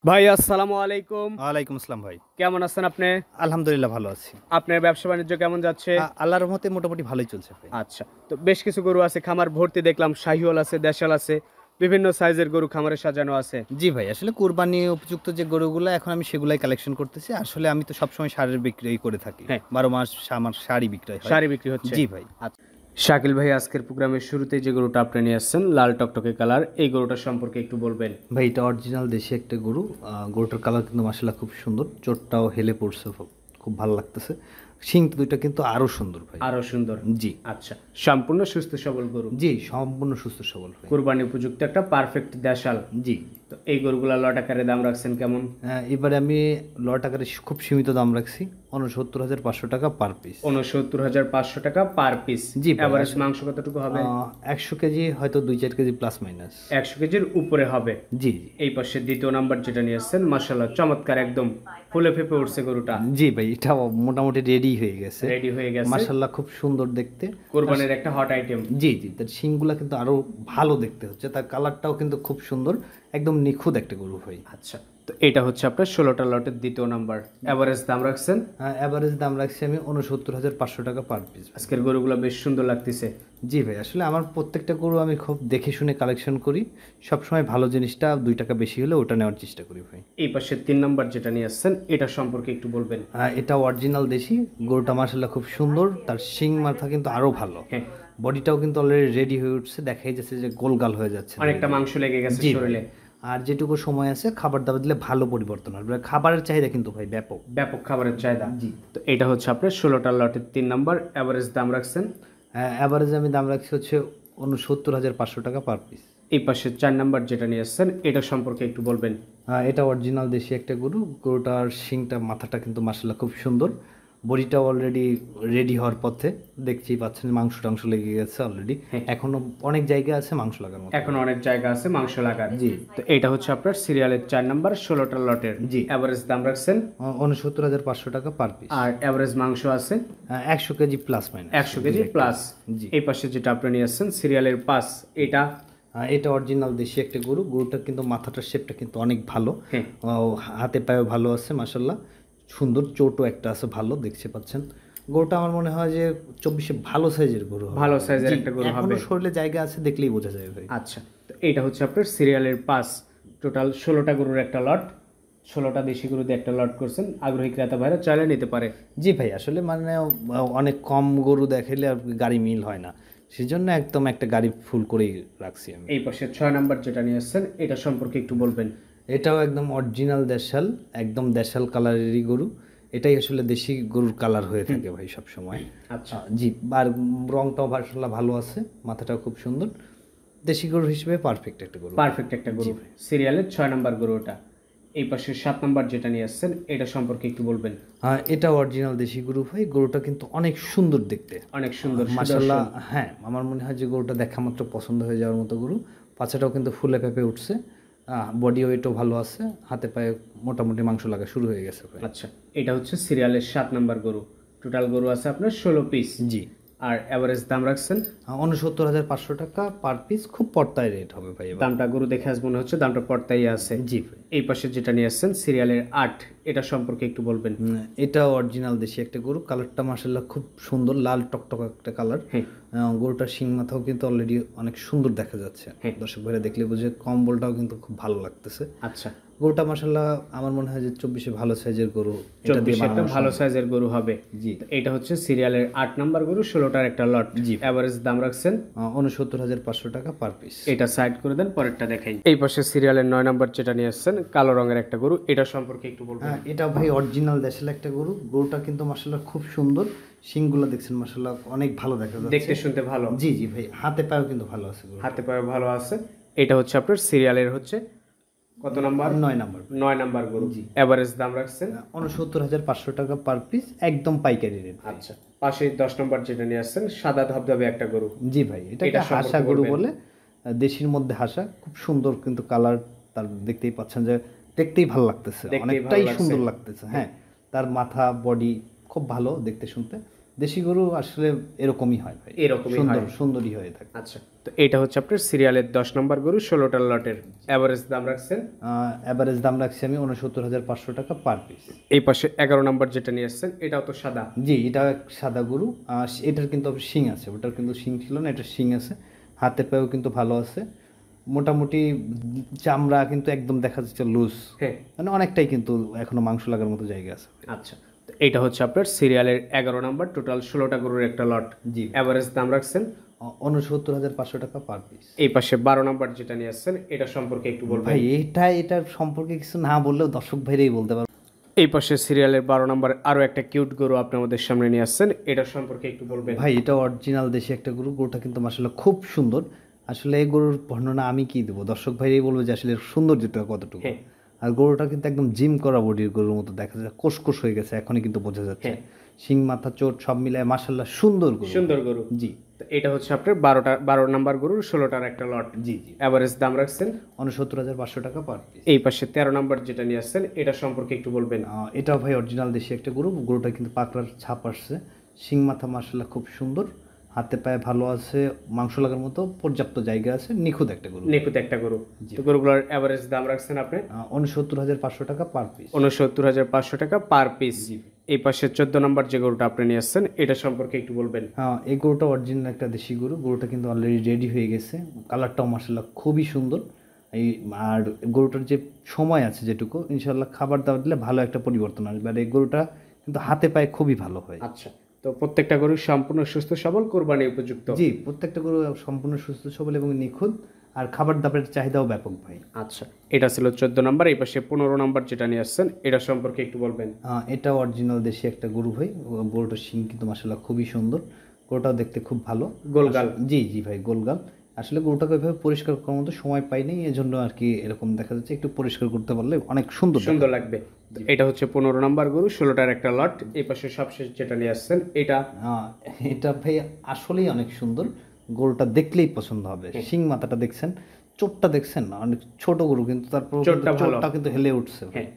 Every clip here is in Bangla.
ভাই আসসালামু আলাইকুম। ওয়ালাইকুম আসসালাম ভাই। কেমন আছেন আপনি? আলহামদুলিল্লাহ ভালো আছি। আপনার ব্যবসা-বাণিজ্য কেমন যাচ্ছে? আল্লাহর রহমতে মোটামুটি ভালোই চলছে ভাই। আচ্ছা। তো বেশ কিছু গরু আছে খামার ভর্তি দেখলাম শাহিওয়াল আছে, দেশাল আছে। বিভিন্ন সাইজের গরু খামারে সাজানো আছে। জি ভাই, আসলে কুরবানি উপযুক্ত যে গরুগুলা এখন আমি সেগুলাই কালেকশন করতেছি। আসলে আমি তো সবসময় ষাঁড়ের বিক্রয়ই করে থাকি। হ্যাঁ, ১২ মাস আমার ষাঁড়ই বিক্রয় হয়। শাড়ি বিক্রি হচ্ছে। জি ভাই। আচ্ছা। শাকিল ভাই আজকের প্রোগ্রামের শুরুতেই যে গরুটা আপনি নিয়ে আসছেন লাল টকটকে কালার, এই গরুটা সম্পর্কে একটু বলবেন। ভাই এটা অরিজিনাল দেশি একটা গরু। গরুটার কালার কিন্তু মাশাআল্লাহ খুব সুন্দর। চোটটাও হেলে পড়ছে খুব ভালো লাগতেছে। শিং দুইটা কিন্তু আরো সুন্দর ভাই। আরো সুন্দর। জি। আচ্ছা। সম্পূর্ণ সুস্থ সবল গরু। জি, সম্পূর্ণ সুস্থ সবল ভাই। কুরবানি উপযুক্ত একটা পারফেক্ট দেশাল। জি। তো এই গরুগুলা লট আকারে দাম রাখছেন কেমন? এবারে আমি লট আকারে খুব সীমিত দাম রাখছি। ৬৯,৫০০ টাকা পার পিস। ৬৯,৫০০ টাকা পার পিস। জি ভাই, এভারেজ মাংস কতটুকু হবে? ১০০ কেজি হয়তো ২-৪ কেজি প্লাস মাইনাস। ১০০ কেজির উপরে হবে। জি, জি। এই পাশে দ্বিতীয় নাম্বার যেটা নিয়ে এসছেন মাশাআল্লাহ চমৎকার একদম ফুলে ফেঁপে উঠছে গরুটা। জি ভাই, এটাও মোটামুটি রেডি হয়ে গেছে। রেডি হয়ে গেছে। মাশাআল্লাহ খুব সুন্দর দেখতে। কোরবানির একটা হট আইটেম। জি, জি। তার শিংগুলা কিন্তু আরো ভালো দেখতে হচ্ছে। তার কালারটাও কিন্তু খুব সুন্দর। একদম নিখুঁত একটা গরু ভাই। আচ্ছা। তো এটা হচ্ছে আপনার ১৬টা লটের দ্বিতীয় নাম্বার। এভারেজ দাম রাখছেন? এভারেজ দাম রাখছি আমি ৬৯,৫০০ টাকা পার পিস। আজকের গরুগুলো বেশ সুন্দর লাগতেছে। জি ভাই, আসলে আমার প্রত্যেকটা গরু আমি খুব দেখে শুনে কালেকশন করি। সবসময় ভালো জিনিসটা ৳২ বেশি হলে ওটা নেওয়ার চেষ্টা করি ভাই। এই পাশে ৩ নাম্বার যেটা নিয়ে আসছেন এটা সম্পর্কে একটু বলবেন। এটা অরিজিনাল দেশি। গরুটা মাশাআল্লাহ খুব সুন্দর। তার শিং মাথা কিন্তু আরো ভালো। হ্যাঁ, বডিটাও কিন্তু অলরেডি রেডি হয়ে উঠছে। দেখাই যাচ্ছে যে গোলগাল হয়ে যাচ্ছে ধীরে অনেকটা ধীরে। মাংস লেগে গেছে জি ভাই। শরীরে। আর যেটুকু সময় আছে খাবার-দাবার দিলে ভালো পরিবর্তন আসবে। খাবারের চাহিদা কিন্তু ভাই ব্যাপক। ব্যাপক খাবারের চাহিদা। জি। তো এটা হচ্ছে আপনার ১৬টা লটের ৩ নাম্বার। এভারেজ দাম রাখছেন? এভারেজ আমি দাম রাখছি হচ্ছে ৬৯,৫০০ টাকা পার পিস। এই পাশে ৪ নাম্বার যেটা নিয়ে আসছেন এটা সম্পর্কে একটু বলবেন। এটা অরিজিনাল দেশি একটা গরু। গরুটার শিংটা মাথাটা কিন্তু মাশাআল্লাহ খুব সুন্দর। বডিটাও অলরেডি রেডি হওয়ার পথে। দেখতেই পাচ্ছেন মাংস-টাংস লেগে গেছে অলরেডি। হ্যাঁ। এখনো অনেক জায়গায় আছে মাংস লাগার মতো। এখন অনেক জায়গা আছে মাংস লাগার। জি। তো এটা হচ্ছে আপনার সিরিয়ালের ৪ নাম্বার ১৬টা লটের। জি। এভারেজ দাম রাখছেন? ৬৯,৫০০ টাকা পার পিস। আর এভারেজ মাংস আছে ১০০ KG plus minus. ১০০ KG plus. জি। এই পাশে যেটা আপনি নিয়ে আসছেন সিরিয়ালের ৫ এটা। এটা অরিজিনাল দেশি একটা গরু। গরুটার কিন্তু মাথাটার শেপটা কিন্তু অনেক ভালো। হ্যাঁ। হাতে পায়েও ভালো আছে মাশাআল্লাহ। সুন্দর চোটও একটা আছে ভালো দেখতে পাচ্ছেন। গরুটা আমার মনে হয় যে ২৪-এ ভালো সাইজের গরু হবে। ভালো সাইজের জি, একটা গরু এখনো হবে। শরীরে জায়গা আছে দেখলেই বোঝা যায় ভাই। আচ্ছা। তো এইটা হচ্ছে আপনার সিরিয়ালের ৫। টোটাল ১৬টা গরুর একটা লট। ১৬টা দেশি গরু দিয়ে একটা লট করছেন। আগ্রহী ক্রেতা ভাইরা চাইলে নিতে পারে। জি ভাই, আসলে মানে অনেক কম গরু দেখাইলে আর গাড়ি মিল হয় না। সেজন্য একদম একটা গাড়ি ফুল করেই রাখছি আমি। এই পাশে ৬ নাম্বার যেটা নিয়ে আসছেন এটা সম্পর্কে একটু বলবেন। এটাও একদম অরিজিনাল দেশাল, একদম দেশাল কালারেরই গরু। এটাই আসলে দেশি গরুর কালার হয়ে থাকে ভাই সবসময়। আচ্ছা। জি, আর রংটাও মাশাআল্লাহ ভালো আছে, মাথাটাও খুব সুন্দর। দেশি গরু হিসেবে পারফেক্ট একটা গরু। পারফেক্ট একটা গরু। সিরিয়ালের ৬ নাম্বার গরু ওটা। এই পাশে ৭ নাম্বার যেটা নিয়ে আসছেন এটা সম্পর্কে একটু বলবেন। এটা অরিজিনাল দেশি গরু ভাই। গরুটা কিন্তু অনেক সুন্দর দেখতে। অনেক সুন্দর মাশাআল্লাহ, সুদর্শন। হ্যাঁ, আমার মনে হয় যে গরুটা দেখা মাত্র পছন্দ হয়ে যাওয়ার মতো গরু। পাছাটাও কিন্তু ফুলে ফেঁপে উঠছে। বডি ওয়েটও ভালো আছে। হাতে পায়ে মোটামুটি মাংস লাগা শুরু হয়ে গেছে ভাই। আচ্ছা। এটা হচ্ছে সিরিয়ালের ৭ নাম্বার গরু। টোটাল গরু আছে আপনার ১৬ পিস। জি। আর এভারেজ দাম রাখছেন? ৬৯,৫০০ টাকা পার পিস। খুব পর্তায় রেট হবে ভাই এবার। দামটা গরু দেখে আজ মনে হচ্ছে দামটা পর্তাই আছে। জি ভাই। এই পাশে যেটা নিয়ে আসছেন সিরিয়ালের ৮ এটা সম্পর্কে একটু বলবেন। এটা অরিজিনাল দেশি একটা গরু। কালারটা মাশাআল্লাহ খুব সুন্দর, লাল টকটক একটা কালার। হ্যাঁ। গরুটার শিং মাথাও কিন্তু অলরেডি অনেক সুন্দর দেখা যাচ্ছে। হ্যাঁ। দর্শক ভাইরা দেখলে বুঝে, কম্বলটাও কিন্তু খুব ভালো লাগতেছে। আচ্ছা। গরুটা মাশাআল্লাহ আমার মনে হয় যে ২৪-এ ভালো সাইজের গরু। এটা দিয়ে ২৪ একটা বানানো ভালো সাইজের গরু হবে। জি। তো এটা হচ্ছে সিরিয়ালের ৮ নাম্বার গরু ১৬টার একটা লট। জি। এভারেজ দাম রাখছেন? ৬৯,৫০০ টাকা পার পিস। এটা সাইড করে দেন, পরেরটা দেখাই। এই পাশে সিরিয়ালের ৯ নাম্বার যেটা নিয়ে আসছেন কালো রঙের একটা গরু, এটা সম্পর্কে একটু বলবেন। এটা ভাই অরিজিনাল দেশাল একটা গরু। গরুটা কিন্তু মাশাআল্লাহ খুব সুন্দর। শিংগুলো দেখছেন মাশাআল্লাহ অনেক ভালো দেখা যাচ্ছে। দেখতে শুনতে ভালো। জি, জি ভাই। হাতে পায়েও কিন্তু ভালো আছে গরু। হাতে পায়ে ভালো আছে। এটা হচ্ছে আপনার সিরিয়ালের হচ্ছে কত নাম্বার? ৯ নাম্বার। ৯ নাম্বার গরু। জি। এভারেজ দাম রাখছেন? ৬৯,৫০০ টাকা পার পিস, একদম পাইকারি রেট। আচ্ছা। পাশে ১০ নাম্বার যেটা নিয়ে আসছেন সাদা ধবধবে একটা গরু। জি ভাই, এটাকে এটা সম্পর্কে হাসা গরু বলবেন। বলে। দেশির মধ্যে হাসা, খুব সুন্দর কিন্তু কালার। তার দেখতেই পাচ্ছেন যে দেখতেই ভালো লাগতেছে, দেখতেই ভালো অনেকটাই লাগছে। সুন্দর লাগতেছে। হ্যাঁ, তার মাথা বডি খুব ভালো দেখতে শুনতে। দেশি গরু আসলে এরকমই হয় ভাই, এরকমই সুন্দর হয়। সুন্দরই হয়ে থাকে। আচ্ছা, তো এটা হচ্ছে আপনার সিরিয়ালের 10 নম্বর গরু, 16টার লটের অ্যাভারেজ দাম রাখছেন। অ্যাভারেজ দাম রাখছি আমি 69,500 টাকা পার পিস। এই পাশে 11 নম্বর যেটা নিয়ে আসছেন, এটাও তো সাদা। জি, এটা সাদা গরু। এটার কিন্তু শিং আছে, ওটার কিন্তু শিং ছিল না, এটার শিং আছে। হাতে পায়েও কিন্তু ভালো আছে, মোটামুটি চামড়া কিন্তু একদম দেখা যাচ্ছে লুজ, হ্যাঁ। মানে অনেকটাই কিন্তু এখনো মাংস লাগার মতো জায়গা আছে। আচ্ছা, তো এটা হচ্ছে আপনার সিরিয়ালের 11 নম্বর, টোটাল 16টা গরুর একটা লট। জি, অ্যাভারেজ দাম রাখছেন 69,500 টাকা পার পিস। এই পাশে 12 নম্বর যেটা নিয়ে আসছেন, এটা সম্পর্কে একটু বলবেন। ভাই এটার সম্পর্কে কিছু না বললেও দর্শক ভাইরাই বলতে পারবে। এই পাশে সিরিয়ালের 12 নম্বর আরো একটা কিউট গরু আপনি আমাদের সামনে নিয়ে আসছেন, এটা সম্পর্কে একটু বলবেন। ভাই এটা অরিজিনাল দেশি একটা গরু, গরুটা কিন্তু মাসাল্লাহ খুব সুন্দর। আসলে এই গরুর বর্ণনা আমি কি দেবো, দর্শক ভাইরাই বলবে যে আসলে সৌন্দর্যটা কতটুকু। হ্যাঁ। আর গরুটা কিন্তু একদম জিম করা বডির গরুর মতো দেখা যায়, কোষকোষ হয়ে গেছে এখনই কিন্তু বোঝা যাচ্ছে। হ্যাঁ। শিং মাথা চোট সব মিলায় মাসাল্লাহ সুন্দর গরু। সুন্দর গরু। জি তো এটা হচ্ছে আপনার 12 নম্বর গরুর 16টার একটা লট। জি জি, অ্যাভারেজ দাম রাখছেন 69,500 টাকা পার পিস। এই পাশে 13 নম্বর যেটা নিয়ে আসছেন, এটা সম্পর্কে একটু বলবেন। এটাও ভাই অরিজিনাল দেশি একটা গরু, গরুটা কিন্তু পাকড়ার ছাপ আসছে। শিং মাথা মাসাল্লাহ খুব সুন্দর, হাতে পায়ে ভালো আছে, মাংস লাগার মতো পর্যাপ্ত জায়গা আছে, নিখুঁত একটা গরু। নিখুঁত একটা গরু। তো গরুগুলোর অ্যাভারেজ দাম রাখছেন আপনি 69,500 টাকা পার পিস। 69,500 টাকা পার পিস। এই পাশে 14 নম্বর যে গরুটা আপনি নিয়ে আসছেন, এটা সম্পর্কে একটু বলবেন। হ্যাঁ, এই গরুটা অরিজিনাল একটা দেশি গরু, গরুটা কিন্তু অলরেডি রেডি হয়ে গেছে, কালারটাও মাসাল্লাহ খুবই সুন্দর। এই আর গরুটার যে সময় আছে যেটুকু, ইনশাল্লাহ খাবার দাবার দিলে ভালো একটা পরিবর্তন আসবে। আর এই গরুটা কিন্তু হাতে পায়ে খুবই ভালো হয়। আচ্ছা, তো প্রত্যেকটা গরু সম্পূর্ণ সুস্থ সবল, কোরবানি উপযুক্ত। জি, প্রত্যেকটা গরু সম্পূর্ণ সুস্থ সবল এবং নিখুঁত, আর খাবার দাবারের চাহিদাও ব্যাপক ভাই। আচ্ছা, এটা ছিল 14 নম্বর। এই পাশে 15 নম্বর যেটা নিয়ে আসছেন, এটা সম্পর্কে একটু বলবেন। এটা অরিজিনাল দেশি একটা গরু ভাই, গরুটার শিং কিন্তু মাসাল্লাহ খুবই সুন্দর, গরুটাও দেখতে খুব ভালো। গোলগাল। জি জি ভাই, গোলগাল। আসলে গরুটাকে ওইভাবে পরিষ্কার করার মতো সময় পাইনি, এজন্য আর কি এরকম দেখা যাচ্ছে, একটু পরিষ্কার করতে পারলে অনেক সুন্দর দেখাবে। সুন্দর লাগবে। তো এটা হচ্ছে 15 নম্বর গরু, 16টার একটা লট। এই পাশে সবশেষ যেটা নিয়ে আসছেন, এটা এটা ভাই আসলেই অনেক সুন্দর, গরুটা দেখলেই পছন্দ হবে। শিং মাথাটা দেখছেন, চোটটা দেখছেন, অনেক ছোট গরু কিন্তু তারপর চোটটা ভালো। চোটটা কিন্তু হেলে উঠছে ভাই। হ্যাঁ।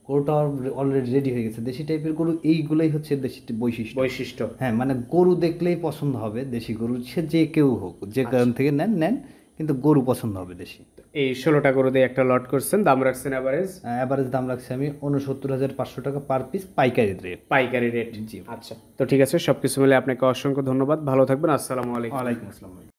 গরুটা অলরেডি রেডি হয়ে গেছে। দেশি টাইপের গরু এইগুলাই হচ্ছে দেশি বৈশিষ্ট্য। বৈশিষ্ট্য। হ্যাঁ, মানে গরু দেখলেই পছন্দ হবে দেশি গরু, সে যে কেউ হোক, যে কারণ থেকে নেন নেন, কিন্তু গরু পছন্দ হবে দেশি। এই 16টা গরু দিয়ে একটা লট করছেন, দাম রাখছেন অ্যাভারেজ অ্যাভারেজ দাম রাখছি আমি 69,500 টাকা পার পিস, পাইকারি রেট। পাইকারি রেট। জি। আচ্ছা, তো ঠিক আছে, সবকিছু মিলে আপনাকে অসংখ্য ধন্যবাদ, ভালো থাকবেন, আসসালামু আলাইকুম। ওয়ালাইকুম আসসালাম ভাই।